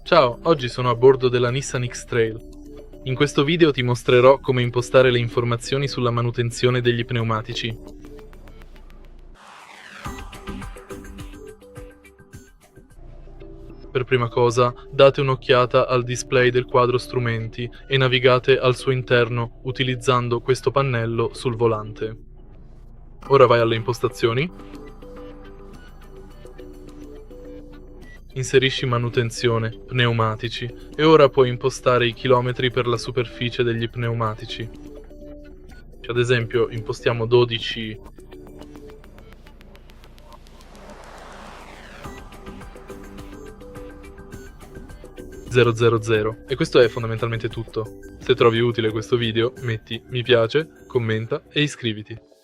Ciao, oggi sono a bordo della NISSAN X-Trail. In questo video ti mostrerò come impostare le informazioni sulla manutenzione degli pneumatici. Per prima cosa, date un'occhiata al display del quadro strumenti e navigate al suo interno utilizzando questo pannello sul volante. Ora vai alle impostazioni. Inserisci manutenzione, pneumatici e ora puoi impostare i chilometri per la superficie degli pneumatici. Ad esempio impostiamo 12 000 e questo è fondamentalmente tutto. Se trovi utile questo video metti mi piace, commenta e iscriviti.